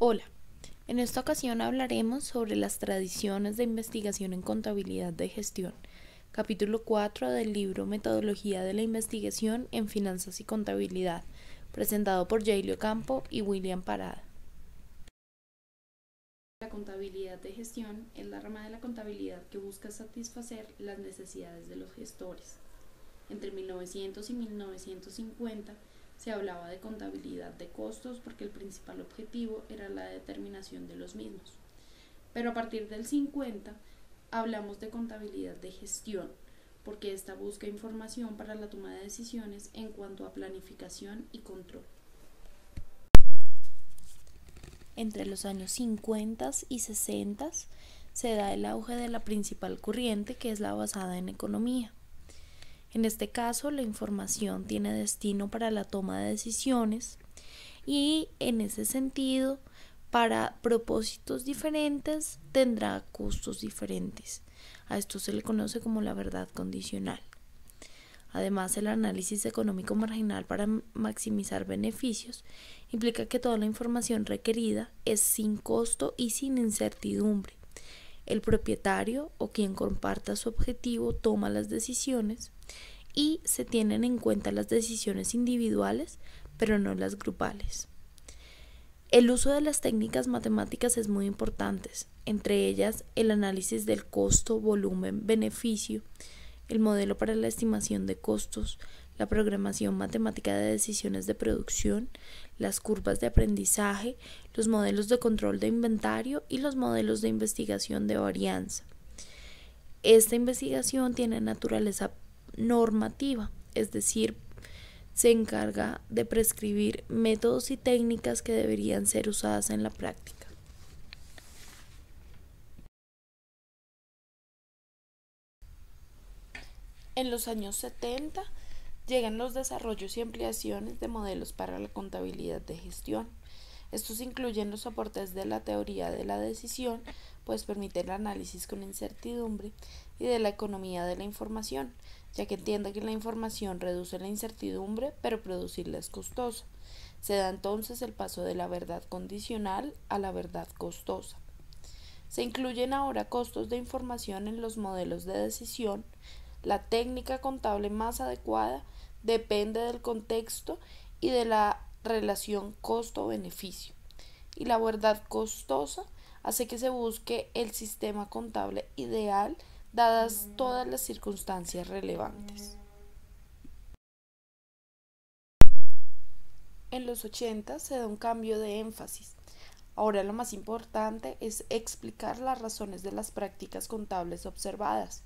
Hola, en esta ocasión hablaremos sobre las tradiciones de investigación en contabilidad de gestión, capítulo 4 del libro Metodología de la investigación en finanzas y contabilidad, presentado por Jailio Campo y William Parada. La contabilidad de gestión es la rama de la contabilidad que busca satisfacer las necesidades de los gestores. Entre 1900 y 1950 se hablaba de contabilidad de costos porque el principal objetivo era la determinación de los mismos. Pero a partir del 50 hablamos de contabilidad de gestión porque esta busca información para la toma de decisiones en cuanto a planificación y control. Entre los años 50 y 60 se da el auge de la principal corriente, que es la basada en economía. En este caso, la información tiene destino para la toma de decisiones y, en ese sentido, para propósitos diferentes tendrá costos diferentes. A esto se le conoce como la verdad condicional. Además, el análisis económico marginal para maximizar beneficios implica que toda la información requerida es sin costo y sin incertidumbre. El propietario o quien comparta su objetivo toma las decisiones y se tienen en cuenta las decisiones individuales, pero no las grupales. El uso de las técnicas matemáticas es muy importante, entre ellas el análisis del costo, volumen, beneficio, el modelo para la estimación de costos, la programación matemática de decisiones de producción, las curvas de aprendizaje, los modelos de control de inventario y los modelos de investigación de varianza. Esta investigación tiene naturaleza normativa, es decir, se encarga de prescribir métodos y técnicas que deberían ser usadas en la práctica. En los años 70 llegan los desarrollos y ampliaciones de modelos para la contabilidad de gestión. Estos incluyen los aportes de la teoría de la decisión, pues permite el análisis con incertidumbre, y de la economía de la información, ya que entiende que la información reduce la incertidumbre, pero producirla es costoso. Se da entonces el paso de la verdad condicional a la verdad costosa. Se incluyen ahora costos de información en los modelos de decisión. La técnica contable más adecuada depende del contexto y de la relación costo-beneficio. Y la verdad costosa hace que se busque el sistema contable ideal dadas todas las circunstancias relevantes. En los 80 se da un cambio de énfasis. Ahora lo más importante es explicar las razones de las prácticas contables observadas.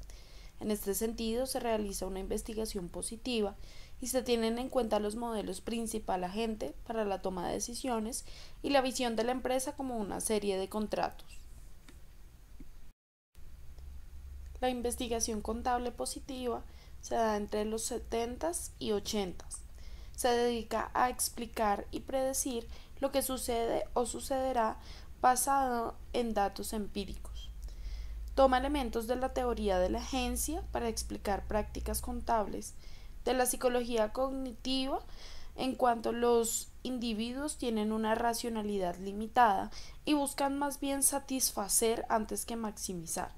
En este sentido, se realiza una investigación positiva y se tienen en cuenta los modelos principal agente para la toma de decisiones y la visión de la empresa como una serie de contratos. La investigación contable positiva se da entre los 70s y 80s. Se dedica a explicar y predecir lo que sucede o sucederá basado en datos empíricos. Toma elementos de la teoría de la agencia para explicar prácticas contables, de la psicología cognitiva en cuanto los individuos tienen una racionalidad limitada y buscan más bien satisfacer antes que maximizar.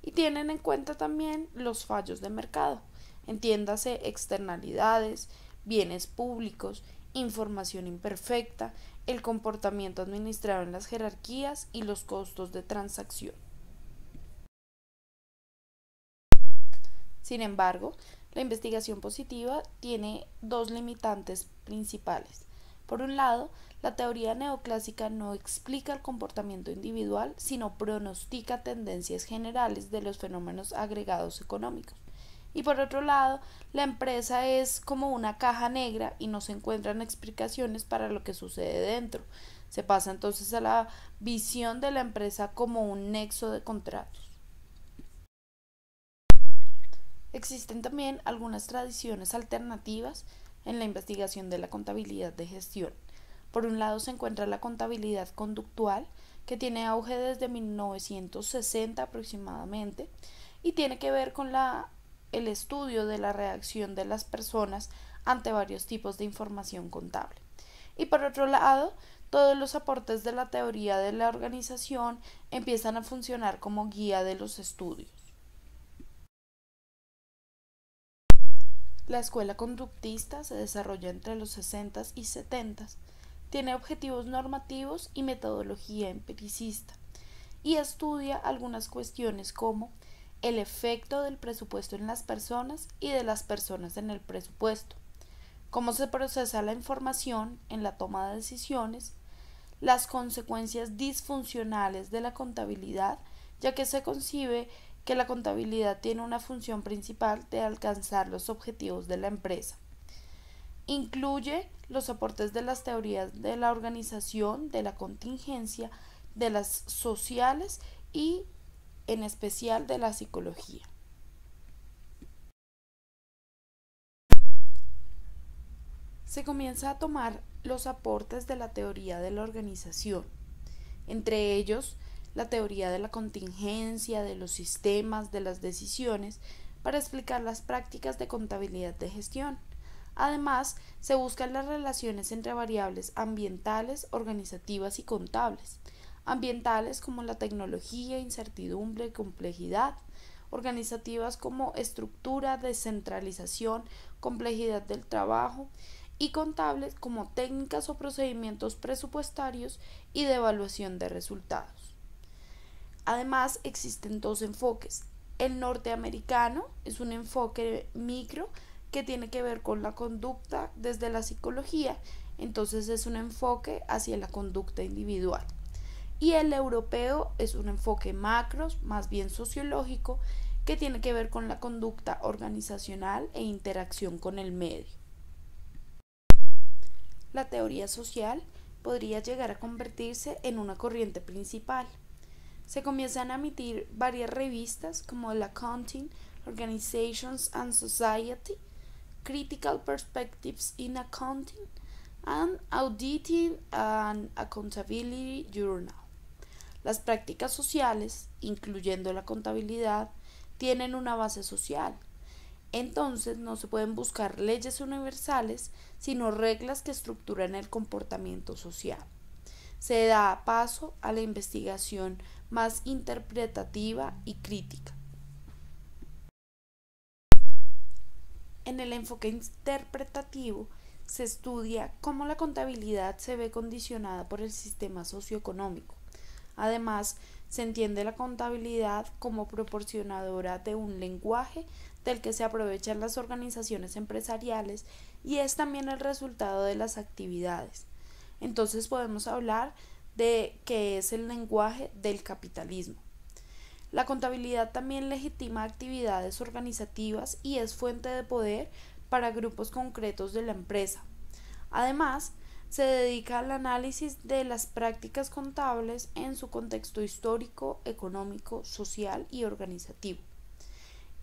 Y tienen en cuenta también los fallos de mercado, entiéndase externalidades, bienes públicos, información imperfecta, el comportamiento administrado en las jerarquías y los costos de transacción. Sin embargo, la investigación positiva tiene dos limitantes principales. Por un lado, la teoría neoclásica no explica el comportamiento individual, sino pronostica tendencias generales de los fenómenos agregados económicos. Y por otro lado, la empresa es como una caja negra y no se encuentran explicaciones para lo que sucede dentro. Se pasa entonces a la visión de la empresa como un nexo de contratos. Existen también algunas tradiciones alternativas en la investigación de la contabilidad de gestión. Por un lado se encuentra la contabilidad conductual, que tiene auge desde 1960 aproximadamente y tiene que ver con el estudio de la reacción de las personas ante varios tipos de información contable. Y por otro lado todos los aportes de la teoría de la organización empiezan a funcionar como guía de los estudios. La escuela conductista se desarrolla entre los 60 y 70. Tiene objetivos normativos y metodología empiricista y estudia algunas cuestiones como el efecto del presupuesto en las personas y de las personas en el presupuesto, cómo se procesa la información en la toma de decisiones, las consecuencias disfuncionales de la contabilidad, ya que se concibe que la contabilidad tiene una función principal de alcanzar los objetivos de la empresa. Incluye los aportes de las teorías de la organización, de la contingencia, de las sociales y en especial de la psicología. Se comienza a tomar los aportes de la teoría de la organización, entre ellos la teoría de la contingencia, de los sistemas, de las decisiones, para explicar las prácticas de contabilidad de gestión. Además, se buscan las relaciones entre variables ambientales, organizativas y contables. Ambientales como la tecnología, incertidumbre, complejidad. Organizativas como estructura, descentralización, complejidad del trabajo. Y contables como técnicas o procedimientos presupuestarios y de evaluación de resultados. Además, existen dos enfoques. El norteamericano es un enfoque micro que tiene que ver con la conducta desde la psicología, entonces es un enfoque hacia la conducta individual. Y el europeo es un enfoque macro, más bien sociológico, que tiene que ver con la conducta organizacional e interacción con el medio. La teoría social podría llegar a convertirse en una corriente principal. Se comienzan a emitir varias revistas como el Accounting, Organizations and Society, Critical Perspectives in Accounting, and Auditing and Accountability Journal. Las prácticas sociales, incluyendo la contabilidad, tienen una base social. Entonces no se pueden buscar leyes universales, sino reglas que estructuran el comportamiento social. Se da paso a la investigación más interpretativa y crítica. En el enfoque interpretativo se estudia cómo la contabilidad se ve condicionada por el sistema socioeconómico. Además, se entiende la contabilidad como proporcionadora de un lenguaje del que se aprovechan las organizaciones empresariales y es también el resultado de las actividades. Entonces podemos hablar de qué es el lenguaje del capitalismo. La contabilidad también legitima actividades organizativas y es fuente de poder para grupos concretos de la empresa. Además, se dedica al análisis de las prácticas contables en su contexto histórico, económico, social y organizativo.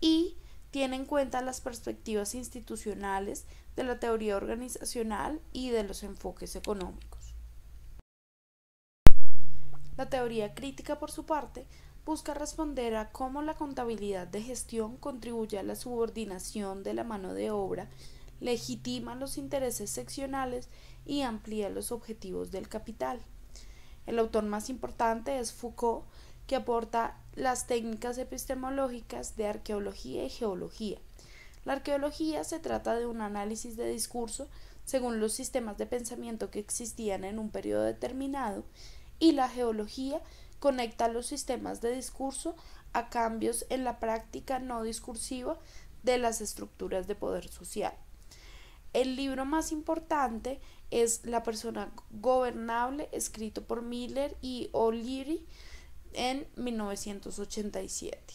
Y tiene en cuenta las perspectivas institucionales de la teoría organizacional y de los enfoques económicos. La teoría crítica, por su parte, busca responder a cómo la contabilidad de gestión contribuye a la subordinación de la mano de obra, legitima los intereses seccionales y amplía los objetivos del capital. El autor más importante es Foucault, que aporta las técnicas epistemológicas de arqueología y geología. La arqueología se trata de un análisis de discurso según los sistemas de pensamiento que existían en un periodo determinado y la geología conecta los sistemas de discurso a cambios en la práctica no discursiva de las estructuras de poder social. El libro más importante es La persona gobernable, escrito por Miller y O'Leary en 1987.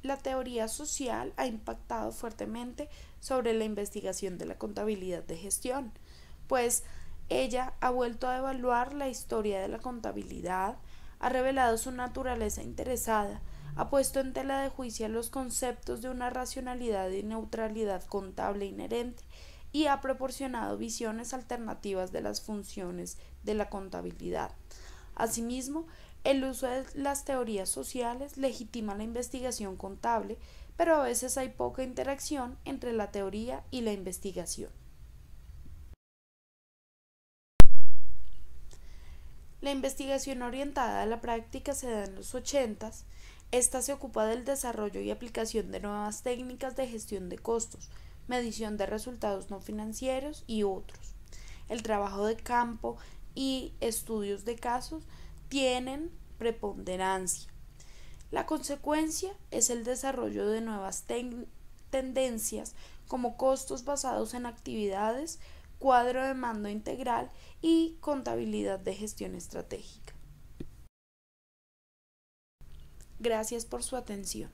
La teoría social ha impactado fuertemente sobre la investigación de la contabilidad de gestión, pues ella ha vuelto a evaluar la historia de la contabilidad, ha revelado su naturaleza interesada, ha puesto en tela de juicio los conceptos de una racionalidad y neutralidad contable inherente y ha proporcionado visiones alternativas de las funciones de la contabilidad. Asimismo, el uso de las teorías sociales legitima la investigación contable, pero a veces hay poca interacción entre la teoría y la investigación. La investigación orientada a la práctica se da en los 80s. Esta se ocupa del desarrollo y aplicación de nuevas técnicas de gestión de costos, medición de resultados no financieros y otros. El trabajo de campo y estudios de casos tienen preponderancia. La consecuencia es el desarrollo de nuevas tendencias como costos basados en actividades, cuadro de mando integral y contabilidad de gestión estratégica. Gracias por su atención.